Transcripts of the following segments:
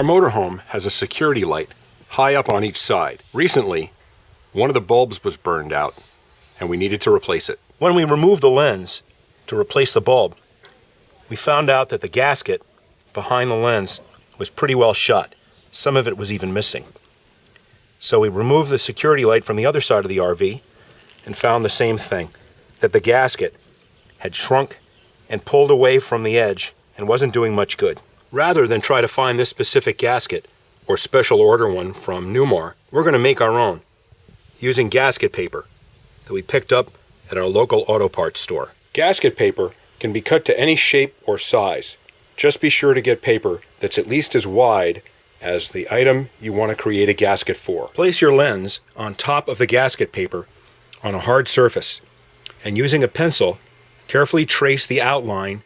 Our motorhome has a security light high up on each side. Recently, one of the bulbs was burned out and we needed to replace it. When we removed the lens to replace the bulb, we found out that the gasket behind the lens was pretty well shot. Some of it was even missing. So we removed the security light from the other side of the RV and found the same thing, that the gasket had shrunk and pulled away from the edge and wasn't doing much good. Rather than try to find this specific gasket or special order one from Newmar, we're going to make our own using gasket paper that we picked up at our local auto parts store. Gasket paper can be cut to any shape or size. Just be sure to get paper that's at least as wide as the item you want to create a gasket for. Place your lens on top of the gasket paper on a hard surface, and using a pencil, carefully trace the outline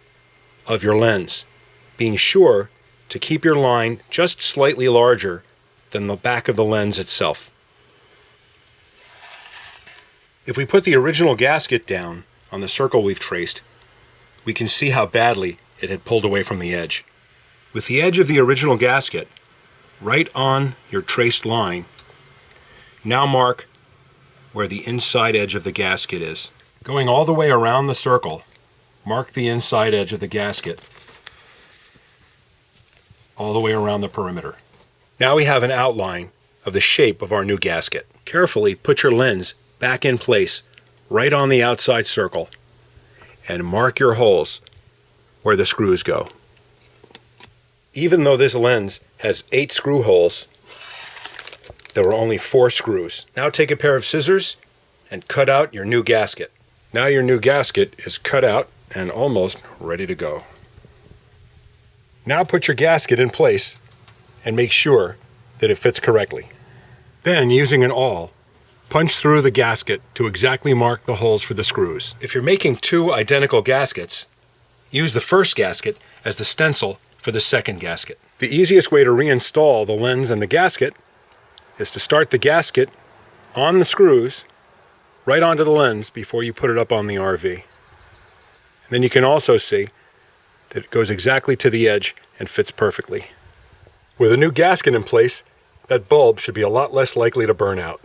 of your lens, being sure to keep your line just slightly larger than the back of the lens itself. If we put the original gasket down on the circle we've traced, we can see how badly it had pulled away from the edge. With the edge of the original gasket right on your traced line, now mark where the inside edge of the gasket is. Going all the way around the circle, mark the inside edge of the gasket all the way around the perimeter. Now we have an outline of the shape of our new gasket. Carefully put your lens back in place right on the outside circle and mark your holes where the screws go. Even though this lens has 8 screw holes, there were only 4 screws. Now take a pair of scissors and cut out your new gasket. Now your new gasket is cut out and almost ready to go. Now put your gasket in place and make sure that it fits correctly. Then, using an awl, punch through the gasket to exactly mark the holes for the screws. If you're making 2 identical gaskets, use the first gasket as the stencil for the second gasket. The easiest way to reinstall the lens and the gasket is to start the gasket on the screws right onto the lens before you put it up on the RV. And then you can also see that it goes exactly to the edge and fits perfectly. With a new gasket in place, that bulb should be a lot less likely to burn out.